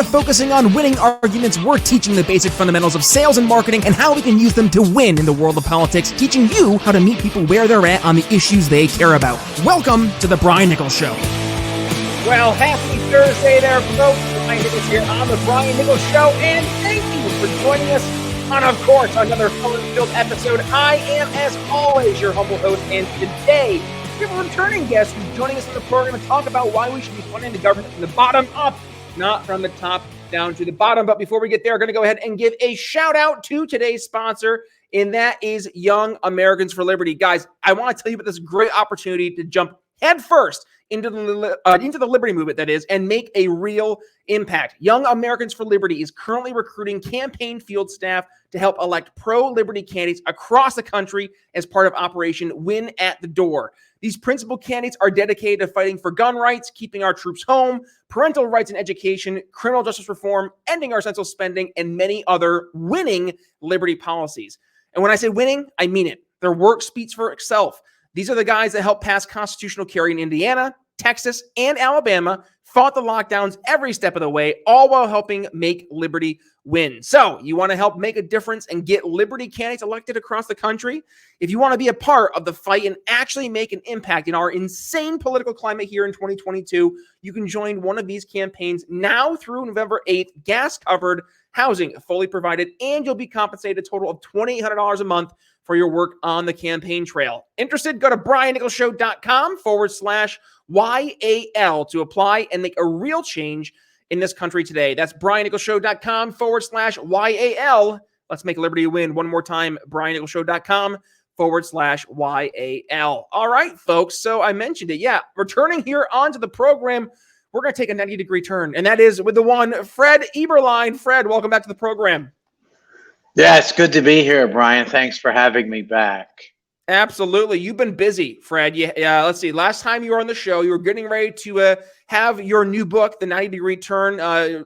of focusing on winning arguments, we're teaching the basic fundamentals of sales and marketing and how we can use them to win in the world of politics, teaching you how to meet people where they're at on the issues they care about. Welcome to The Brian Nichols Show. Well, happy Thursday there, folks. Brian Nichols here on The Brian Nichols Show, and thank you for joining us on, of course, another fun-filled episode. I am, as always, your humble host, and today we have a returning guest who's joining us on the program to talk about why we should be funding the government from the bottom up, not from the top down to the bottom. But before we get there, I'm going to go ahead and give a shout out to today's sponsor, and that is Young Americans for Liberty. Guys, I want to tell you about this great opportunity to jump headfirst into the liberty movement, that is, and make a real impact. Young Americans for Liberty is currently recruiting campaign field staff to help elect pro-liberty candidates across the country as part of Operation Win at the Door. These principal candidates are dedicated to fighting for gun rights, keeping our troops home, parental rights and education, criminal justice reform, ending our senseless spending, and many other winning liberty policies. And when I say winning, I mean it. Their work speaks for itself. These are the guys that helped pass constitutional carry in Indiana, Texas, and Alabama, fought the lockdowns every step of the way, all while helping make liberty win. So you want to help make a difference and get liberty candidates elected across the country? If you want to be a part of the fight and actually make an impact in our insane political climate here in 2022, you can join one of these campaigns now through November 8th, gas covered, housing fully provided, and you'll be compensated a total of $2,800 a month for your work on the campaign trail. Interested? Go to briannicholsshow.com/YAL to apply and make a real change in this country today. That's briannicholsshow.com/YAL. Let's make liberty win. One more time, briannicholsshow.com/YAL. All right, folks. So I mentioned it. Yeah, returning here onto the program, we're going to take a 90-degree turn, and that is with the one, Fred Eberlein. Fred, welcome back to the program. Yeah, it's good to be here, Brian. Thanks for having me back. Absolutely. You've been busy, Fred. Yeah, let's see. Last time you were on the show, you were getting ready to have your new book, The 90-Degree Turn,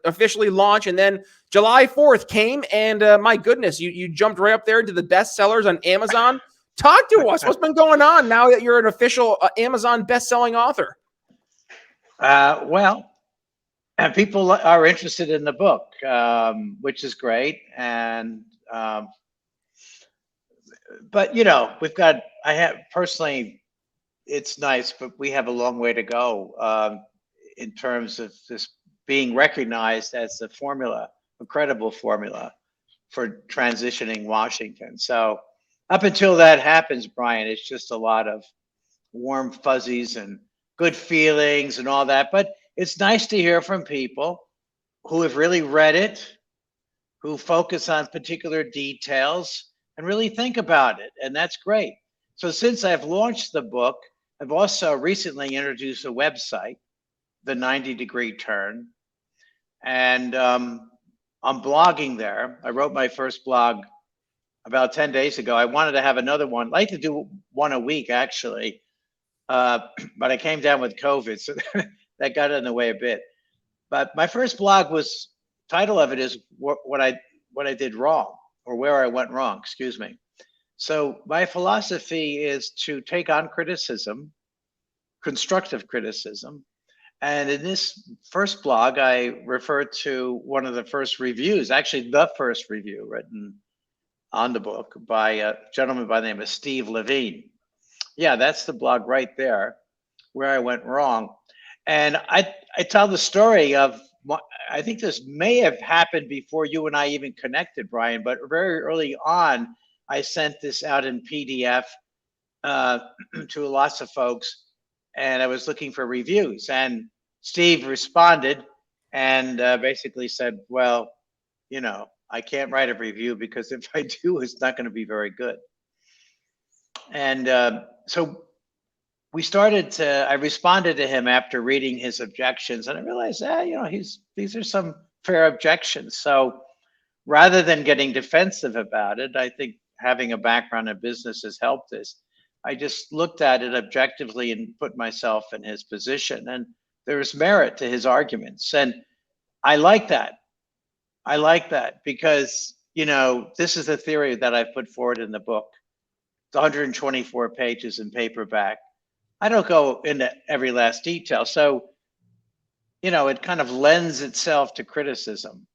officially launch. And then July 4th came, and my goodness, you jumped right up there into the bestsellers on Amazon. Talk to us. What's been going on now that you're an official Amazon best-selling author? And people are interested in the book, which is great. And but I have personally, it's nice, but we have a long way to go in terms of this being recognized as a credible formula for transitioning Washington. So up until that happens, Brian, it's just a lot of warm fuzzies and good feelings and all that. But it's nice to hear from people who have really read it, who focus on particular details and really think about it. And that's great. So since I've launched the book, I've also recently introduced a website, The 90-Degree Turn. And I'm blogging there. I wrote my first blog about 10 days ago. I wanted to have another one. I'd like to do one a week, actually. But I came down with COVID, so that got in the way a bit. But my first blog title of it is what I did wrong, or where I went wrong, excuse me. So my philosophy is to take on criticism, constructive criticism. And in this first blog, I refer to one of the first reviews, actually the first review written on the book by a gentleman by the name of Steve Levine. Yeah, that's the blog right there, where I went wrong. And I tell the story of, I think this may have happened before you and I even connected, Brian, but very early on, I sent this out in PDF to lots of folks, and I was looking for reviews. And Steve responded and basically said, well, I can't write a review because if I do, it's not going to be very good. And so I responded to him after reading his objections, and I realized, these are some fair objections. So rather than getting defensive about it, I think having a background in business has helped this. I just looked at it objectively and put myself in his position, and there's merit to his arguments. And I like that. Because, this is a theory that I've put forward in the book. It's 124 pages in paperback. I don't go into every last detail. So it kind of lends itself to criticism.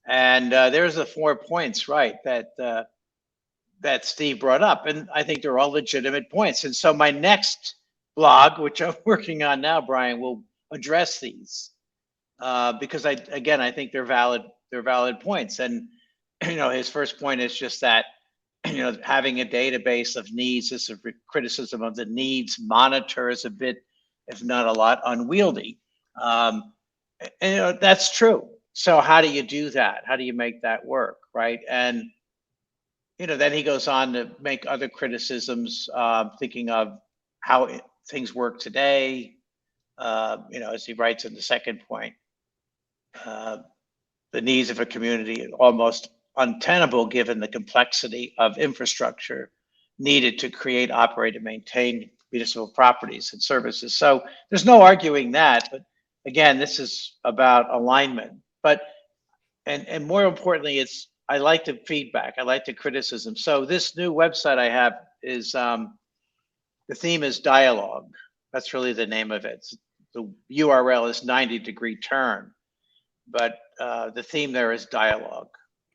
And there's the 4 points, right, that Steve brought up, and I think they're all legitimate points. And so my next blog, which I'm working on now, Brian, will address these because I think they're valid. They're valid points. And his first point is just that having a database of needs is a criticism of the needs monitor is a bit, if not a lot, unwieldy. And that's true. So how do you do that? How do you make that work, right? And then he goes on to make other criticisms, thinking of how things work today. As he writes in the second point, the needs of a community are almost untenable given the complexity of infrastructure needed to create, operate, and maintain municipal properties and services. So there's no arguing that. But again, this is about alignment. But and more importantly, I like the feedback. I like the criticism. So this new website I have is the theme is dialogue. That's really the name of it. The URL is 90-degree turn, but the theme there is dialogue.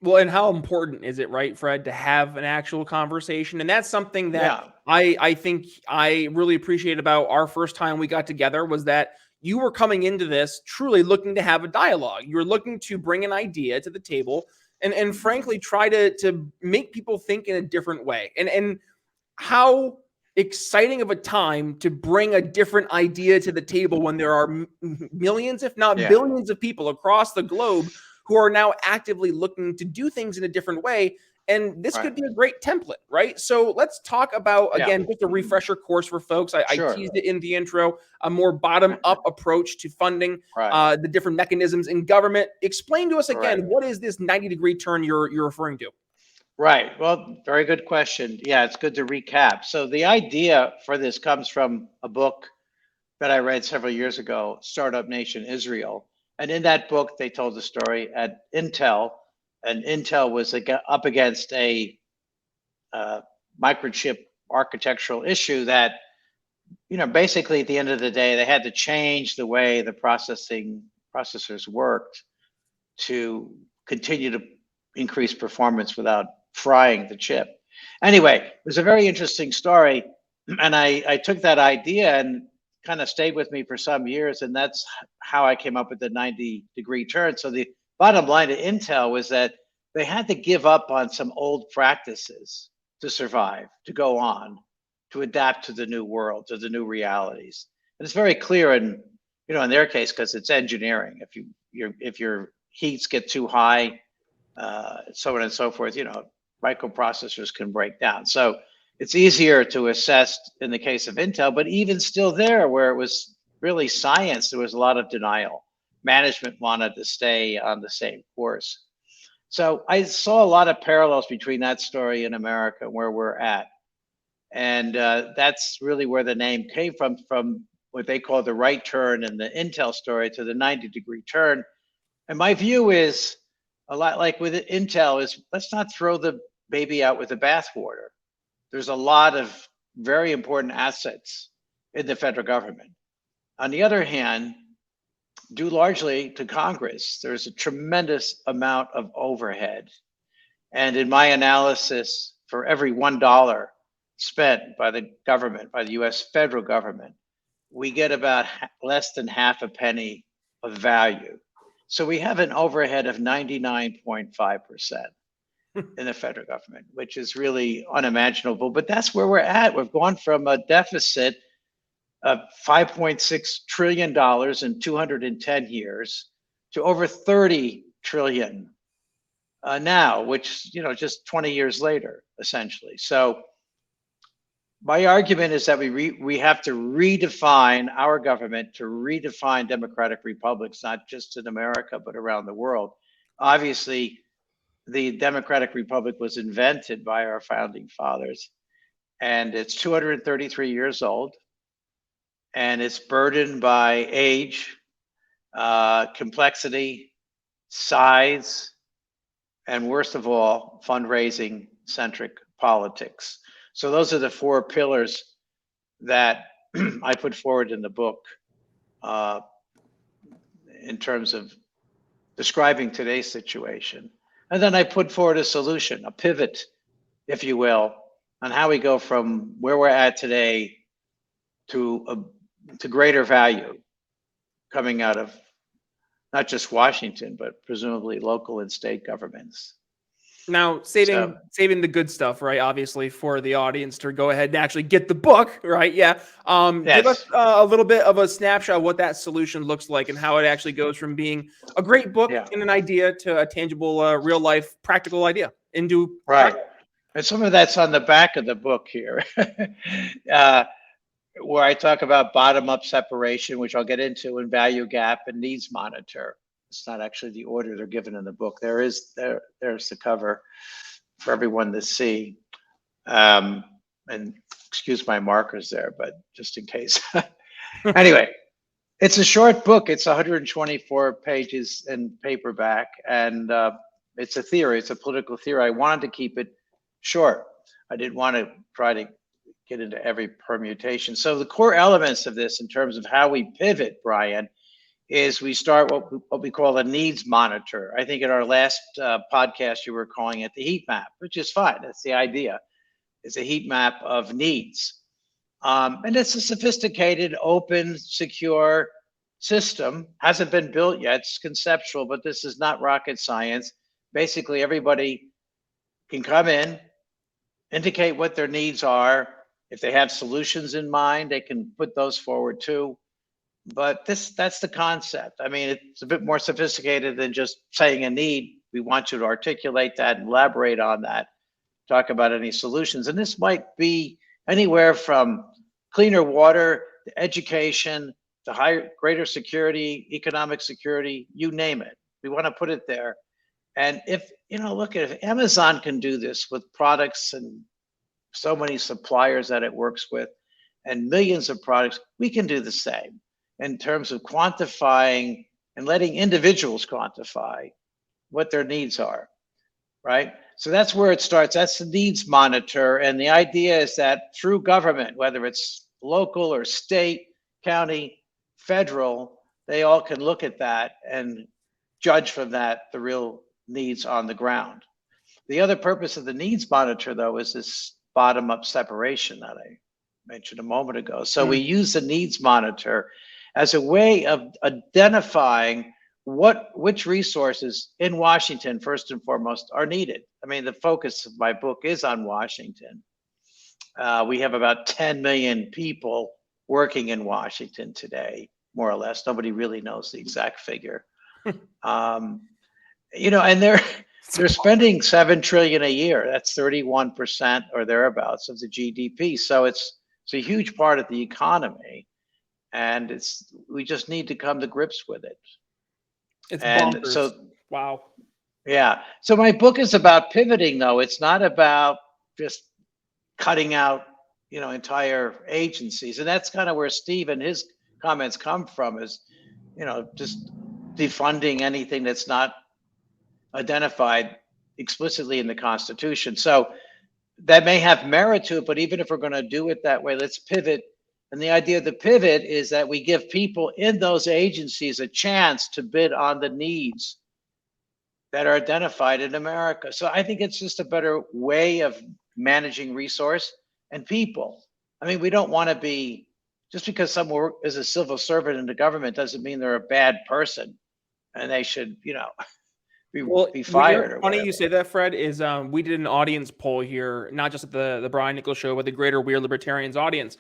Well, and how important is it, right, Fred, to have an actual conversation? And that's something that I think I really appreciate about our first time we got together was that you were coming into this truly looking to have a dialogue. You were looking to bring an idea to the table and frankly try to make people think in a different way. And how exciting of a time to bring a different idea to the table when there are millions, if not billions of people across the globe who are now actively looking to do things in a different way. And this could be a great template, right? So let's talk about, again, just a refresher course for folks. I teased it in the intro, a more bottom-up approach to funding the different mechanisms in government. Explain to us again, what is this 90-degree turn you're referring to? Right. Well, very good question. Yeah, it's good to recap. So the idea for this comes from a book that I read several years ago, Startup Nation Israel. And in that book, they told the story at Intel, and Intel was up against a microchip architectural issue that, basically at the end of the day, they had to change the way the processors worked to continue to increase performance without frying the chip. Anyway, it was a very interesting story. And I took that idea and kind of stayed with me for some years. And that's how I came up with the 90-degree turn. So the bottom line to Intel was that they had to give up on some old practices to survive, to go on, to adapt to the new world, to the new realities. And it's very clear in their case, because it's engineering. If your heats get too high, so on and so forth, microprocessors can break down. So it's easier to assess in the case of Intel, but even still there, where it was really science, there was a lot of denial. Management wanted to stay on the same course. So I saw a lot of parallels between that story in America and where we're at. And that's really where the name came from what they call the right turn in the Intel story to the 90-degree turn. And my view is, a lot like with Intel, is let's not throw the baby out with the bathwater. There's a lot of very important assets in the federal government. On the other hand, due largely to Congress, there's a tremendous amount of overhead. And in my analysis, for every $1 spent by the government, by the US federal government, we get about less than half a penny of value. So we have an overhead of 99.5% in the federal government, which is really unimaginable. But that's where we're at. We've gone from a deficit of $5.6 trillion in 210 years to over 30 trillion now, which, just 20 years later, essentially. So my argument is that we have to redefine our government, to redefine democratic republics, not just in America, but around the world. Obviously, the Democratic Republic was invented by our founding fathers, and it's 233 years old, and it's burdened by age, complexity, size, and worst of all, fundraising-centric politics. So those are the 4 pillars that I put forward in the book. in terms of describing today's situation. And then I put forward a solution, a pivot, if you will, on how we go from where we're at today to greater value coming out of not just Washington, but presumably local and state governments. Now, saving the good stuff, right? Obviously, for the audience to go ahead and actually get the book, right? Yeah. Give us a little bit of a snapshot of what that solution looks like and how it actually goes from being a great book and an idea to a tangible, real life, practical idea into practice. And some of that's on the back of the book here, where I talk about bottom-up separation, which I'll get into, and value gap and needs monitor. It's not actually the order they're given in the book. There's the cover for everyone to see. And excuse my markers there, but just in case. Anyway, it's a short book. It's 124 pages in paperback, and it's a theory. It's a political theory. I wanted to keep it short. I didn't want to try to get into every permutation. So the core elements of this in terms of how we pivot, Brian, is we start what we call a needs monitor. I think in our last podcast, you were calling it the heat map, which is fine. That's the idea. It's a heat map of needs. And it's a sophisticated, open, secure system. Hasn't been built yet. It's conceptual, but this is not rocket science. Basically, everybody can come in, indicate what their needs are. If they have solutions in mind, they can put those forward too. But that's the concept. I mean, it's a bit more sophisticated than just saying a need. We want you to articulate that and elaborate on that, talk about any solutions. And this might be anywhere from cleaner water to education to greater security, economic security, you name it. We want to put it there. And if Amazon can do this with products and so many suppliers that it works with and millions of products, we can do the same in terms of quantifying and letting individuals quantify what their needs are, right? So that's where it starts. That's the needs monitor. And the idea is that through government, whether it's local or state, county, federal, they all can look at that and judge from that the real needs on the ground. The other purpose of the needs monitor, though, is this bottom-up separation that I mentioned a moment ago. So we use the needs monitor as a way of identifying which resources in Washington, first and foremost, are needed. I mean, the focus of my book is on Washington. We have about 10 million people working in Washington today, more or less. Nobody really knows the exact figure. And they're spending $7 trillion a year. That's 31% or thereabouts of the GDP. So it's a huge part of the economy. And we just need to come to grips with it. It's bonkers. So, wow. Yeah. So my book is about pivoting, though. It's not about just cutting out, entire agencies. And that's kind of where Steve and his comments come from, is, just defunding anything that's not identified explicitly in the Constitution. So that may have merit to it, but even if we're going to do it that way, let's pivot. And the idea of the pivot is that we give people in those agencies a chance to bid on the needs that are identified in America. So I think it's just a better way of managing resource and people. I mean, we don't want to be, just because someone is a civil servant in the government doesn't mean they're a bad person and they should, be fired. Funny you say that, Fred, is we did an audience poll here, not just at the Brian Nichols Show, but the greater Weird Libertarians audience.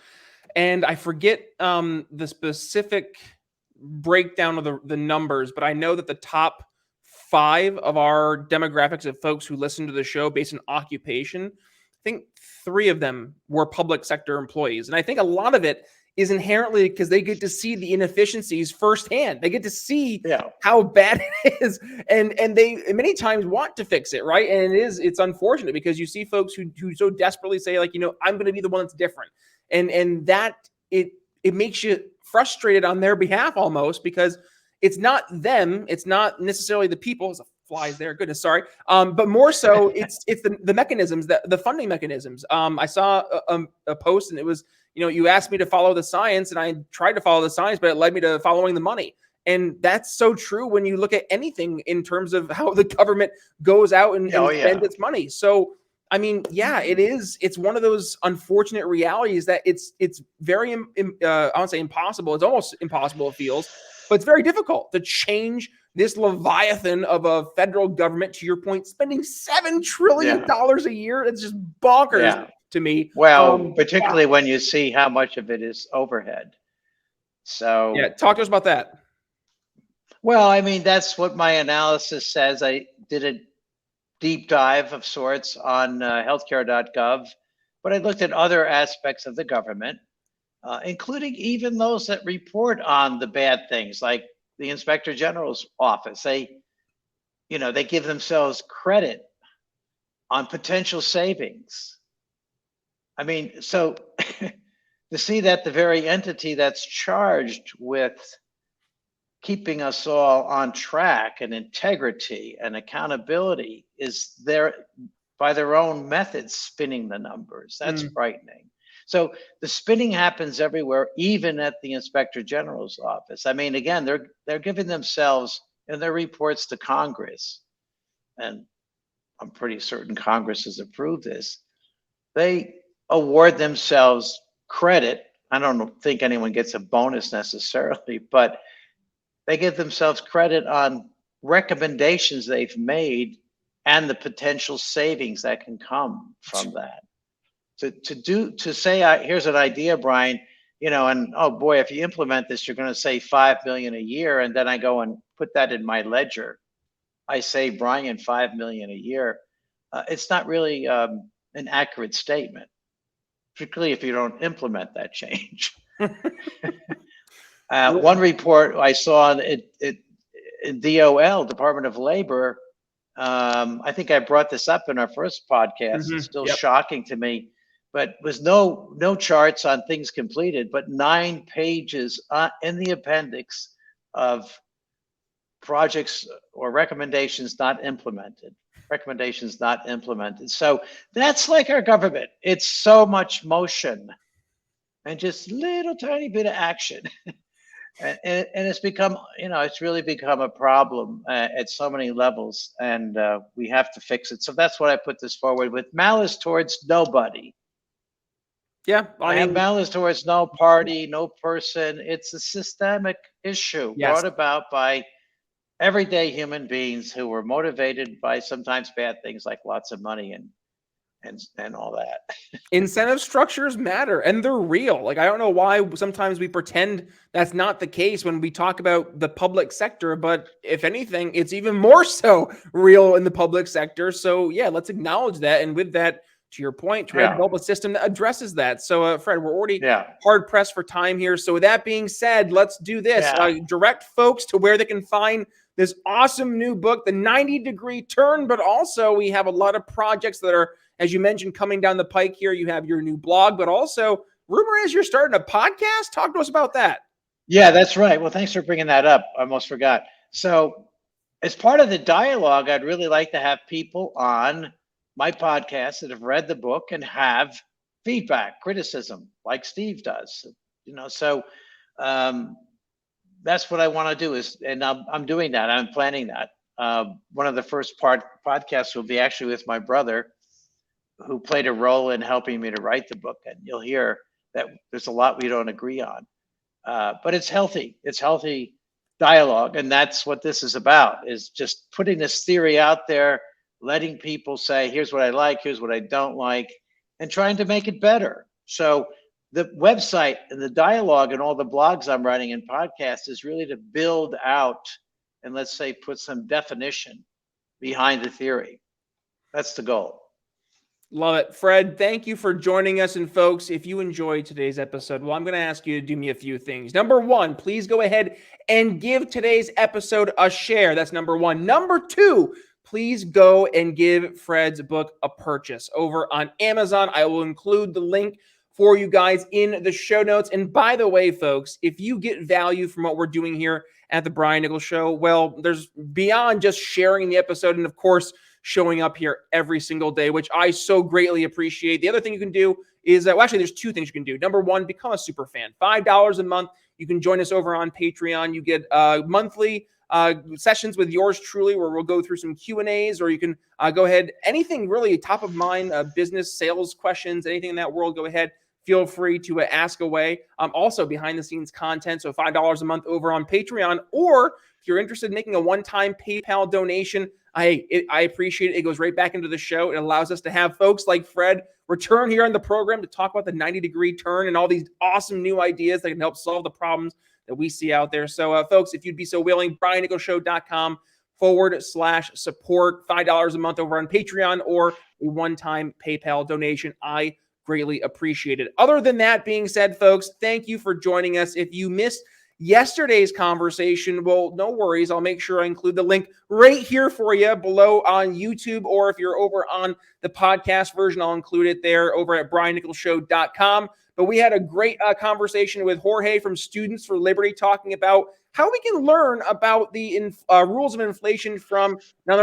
And I forget the specific breakdown of the numbers, but I know that the top 5 of our demographics of folks who listen to the show based on occupation, I think 3 of them were public sector employees. And I think a lot of it is inherently because they get to see the inefficiencies firsthand. They get to see how bad it is. And they many times want to fix it, right? And it's unfortunate because you see folks who so desperately say, like, I'm going to be the one that's different. And that it makes you frustrated on their behalf almost, because it's not them. It's not necessarily the people. There's a flies there. Goodness, sorry. But more so, it's the mechanisms, the funding mechanisms. I saw a post, and it was, you asked me to follow the science, and I tried to follow the science, but it led me to following the money. And that's so true when you look at anything in terms of how the government goes out and spends its money. So, I mean, yeah, it is. It's one of those unfortunate realities that it's very, I won't say impossible. It's almost impossible, it feels, but it's very difficult to change this leviathan of a federal government, to your point, spending $7 trillion a year. It's just bonkers to me. Well, particularly when you see how much of it is overhead. So talk to us about that. Well, I mean, that's what my analysis says. I did a deep dive of sorts on healthcare.gov, but I looked at other aspects of the government, including even those that report on the bad things, like the Inspector General's office. They give themselves credit on potential savings. I mean, so to see that the very entity that's charged with keeping us all on track and integrity and accountability is there by their own methods spinning the numbers. That's frightening. So the spinning happens everywhere, even at the Inspector General's office. I mean, again, they're giving themselves in their reports to Congress, and I'm pretty certain Congress has approved this. They award themselves credit. I don't think anyone gets a bonus necessarily, but they give themselves credit on recommendations they've made and the potential savings that can come from that. To say, here's an idea, Brian, and oh boy, if you implement this, you're going to save $5 million a year. And then I go and put that in my ledger. I say, Brian, $5 million a year. It's not really an accurate statement, particularly if you don't implement that change. One report I saw in DOL, Department of Labor, I think I brought this up in our first podcast. It's still shocking to me, but was no charts on things completed, but 9 pages in the appendix of projects or recommendations not implemented. So that's like our government. It's so much motion and just little tiny bit of action. And it's become, it's really become a problem at so many levels, and we have to fix it. So that's what I put this forward with: malice towards nobody. Yeah, I have malice towards no party, no person. It's a systemic issue brought about by everyday human beings who were motivated by sometimes bad things like lots of money and all that. Incentive structures matter, and they're real. Like, I don't know why sometimes we pretend that's not the case when we talk about the public sector, but if anything, it's even more so real in the public sector. So yeah, let's acknowledge that. And with that, to your point, try to develop a system that addresses that. So Fred, we're already hard pressed for time here. So with that being said, let's do this. Direct folks to where they can find this awesome new book, The 90-Degree Turn, but also we have a lot of projects that are, as you mentioned, coming down the pike here. You have your new blog, but also rumor is you're starting a podcast. Talk to us about that. Yeah, that's right. Well, thanks for bringing that up. I almost forgot. So as part of the dialogue, I'd really like to have people on my podcast that have read the book and have feedback, criticism, like Steve does. So that's what I want to do and I'm doing that. I'm planning that. One of the first podcasts will be actually with my brother, who played a role in helping me to write the book. And you'll hear that there's a lot we don't agree on, but it's healthy. It's healthy dialogue. And that's what this is about, is just putting this theory out there, letting people say, here's what I like, here's what I don't like, and trying to make it better. So the website and the dialogue and all the blogs I'm writing and podcasts is really to build out and, let's say, put some definition behind the theory. That's the goal. Love it. Fred, thank you for joining us. And folks, if you enjoyed today's episode, well, I'm going to ask you to do me a few things. Number one, please go ahead and give today's episode a share. That's number one. Number two, please go and give Fred's book a purchase over on Amazon. I will include the link for you guys in the show notes. And by the way, folks, if you get value from what we're doing here at the Brian Nichols Show, well, there's beyond just sharing the episode and, of course, showing up here every single day, which I so greatly appreciate. The other thing you can do is, actually, there's two things you can do. Number one, become a super fan. $5 a month you can join us over on Patreon. You get monthly sessions with yours truly, where we'll go through some Q&As, or you can go ahead, anything really top of mind, business, sales questions, anything in that world, go ahead. Feel free to ask away. Also behind the scenes content. So $5 a month over on Patreon, or if you're interested in making a one-time PayPal donation, I appreciate it. It goes right back into the show. It allows us to have folks like Fred return here on the program to talk about the 90-degree turn and all these awesome new ideas that can help solve the problems that we see out there. So folks, if you'd be so willing, briannicholsshow.com/support, $5 a month over on Patreon, or a one-time PayPal donation. I greatly appreciate it. Other than that being said, folks, thank you for joining us. If you missed yesterday's conversation, well, no worries. I'll make sure I include the link right here for you below on YouTube, or if you're over on the podcast version, I'll include it there over at briannicholsshow.com. But we had a great conversation with Jorge from Students for Liberty, talking about how we can learn about the rules of inflation from none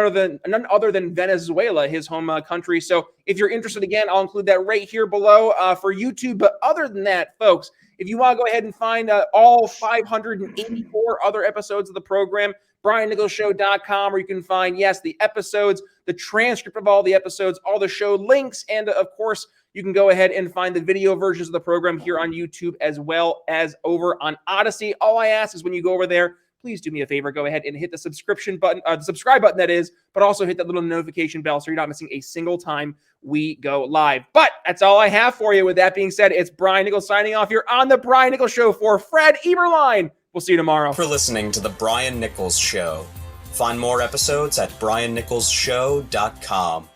other than Venezuela, his home country. So if you're interested, again, I'll include that right here below for YouTube. But other than that, folks, if you want to go ahead and find all 584 other episodes of the program, briannicholsshow.com, where you can find, yes, the episodes, the transcript of all the episodes, all the show links, and of course, you can go ahead and find the video versions of the program here on YouTube as well as over on Odyssey. All I ask is when you go over there, please do me a favor, go ahead and hit the subscription button, the subscribe button that is, but also hit that little notification bell so you're not missing a single time we go live. But that's all I have for you. With that being said, it's Brian Nichols signing off here on The Brian Nichols Show for Fred Eberlein. We'll see you tomorrow. For listening to The Brian Nichols Show. Find more episodes at briannicholsshow.com.